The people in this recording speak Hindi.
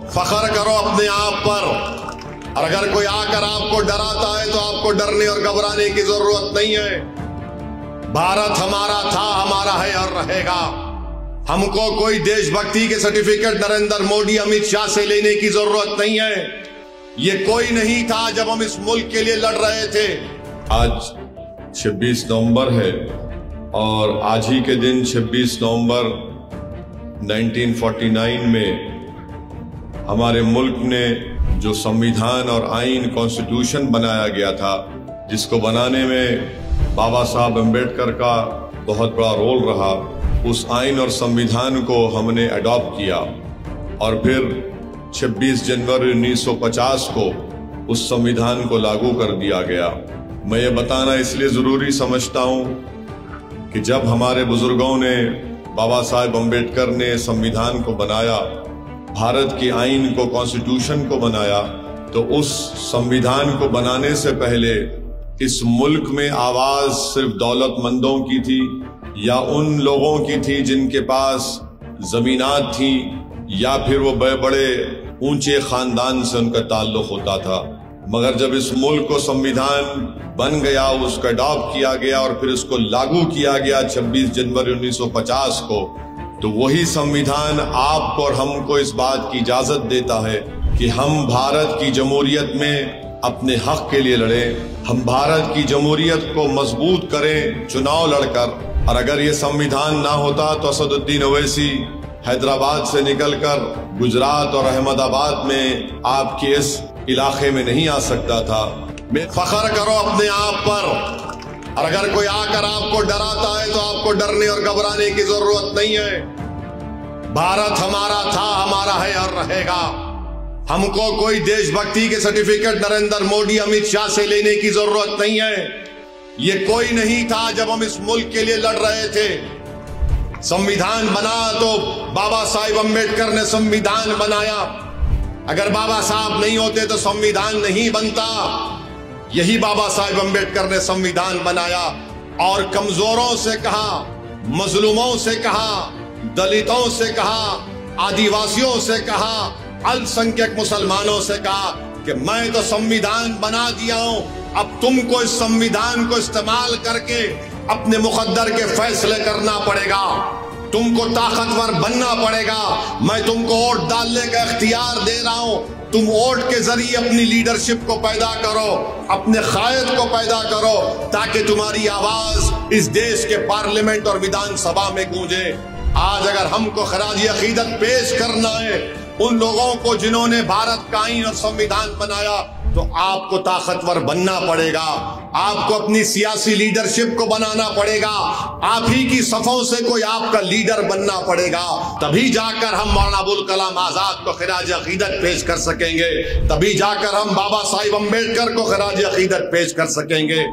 फख्र करो अपने आप पर। और अगर कोई आकर आपको डराता है तो आपको डरने और घबराने की जरूरत नहीं है। भारत हमारा था, हमारा है और रहेगा। हमको कोई देशभक्ति के सर्टिफिकेट नरेंद्र मोदी, अमित शाह से लेने की जरूरत नहीं है। ये कोई नहीं था जब हम इस मुल्क के लिए लड़ रहे थे। आज 26 नवंबर है और आज ही के दिन 26 नवंबर 1949 में हमारे मुल्क ने जो संविधान और आइन कॉन्स्टिट्यूशन बनाया गया था, जिसको बनाने में बाबा साहब अम्बेडकर का बहुत बड़ा रोल रहा, उस आइन और संविधान को हमने अडॉप्ट किया और फिर 26 जनवरी 1950 को उस संविधान को लागू कर दिया गया। मैं ये बताना इसलिए ज़रूरी समझता हूँ कि जब हमारे बुजुर्गों ने, बाबा साहब अम्बेडकर ने संविधान को बनाया, भारत की आइन को, कॉन्स्टिट्यूशन को बनाया, तो उस संविधान को बनाने से पहले इस मुल्क में आवाज सिर्फ दौलतमंदों की थी या उन लोगों की थी जिनके पास जमीनात थी या फिर वो बड़े बड़े ऊंचे खानदान से उनका ताल्लुक होता था। मगर जब इस मुल्क को संविधान बन गया, उसका अडॉप्ट किया गया और फिर इसको लागू किया गया 26 जनवरी 1950 को, तो वही संविधान आपको और हमको इस बात की इजाजत देता है कि हम भारत की जमहूरियत में अपने हक के लिए लड़ें, हम भारत की जमहूरियत को मजबूत करें चुनाव लड़कर। और अगर ये संविधान ना होता तो असदुद्दीन ओवैसी हैदराबाद से निकलकर गुजरात और अहमदाबाद में आपके इस इलाके में नहीं आ सकता था। फख्र करो अपने आप पर। और अगर कोई आकर आपको डराता है तो आपको डरने और घबराने की जरूरत नहीं है। भारत हमारा था, हमारा है और रहेगा। हमको कोई देशभक्ति के सर्टिफिकेट नरेंद्र मोदी, अमित शाह से लेने की जरूरत नहीं है। ये कोई नहीं था जब हम इस मुल्क के लिए लड़ रहे थे। संविधान बना तो बाबा साहब अम्बेडकर ने संविधान बनाया। अगर बाबा साहब नहीं होते तो संविधान नहीं बनता। यही बाबा साहब अम्बेडकर ने संविधान बनाया और कमजोरों से कहा, मजलूमों से कहा, दलितों से कहा, आदिवासियों से कहा, अल्पसंख्यक मुसलमानों से कहा कि मैं तो संविधान बना दिया हूं, अब तुमको इस संविधान को इस्तेमाल करके अपने मुकद्दर के फैसले करना पड़ेगा। तुमको ताकतवर बनना पड़ेगा। मैं तुमको वोट डालने का इख्तियार दे रहा हूं। तुम वोट के जरिए अपनी लीडरशिप को पैदा करो, अपने कायद को पैदा करो, ताकि तुम्हारी आवाज इस देश के पार्लियामेंट और विधानसभा में गूंजे। आज अगर हमको खराज अकीदत पेश करना है उन लोगों को जिन्होंने भारत का आईन और संविधान बनाया, तो आपको ताकतवर बनना पड़ेगा। आपको अपनी सियासी लीडरशिप को बनाना पड़ेगा। आप ही की सफों से कोई आपका लीडर बनना पड़ेगा। तभी जाकर हम मौलाना अबुल कलाम आजाद को खराज अकीदत पेश कर सकेंगे। तभी जाकर हम बाबा साहब अम्बेडकर को खराज अकीदत पेश कर सकेंगे।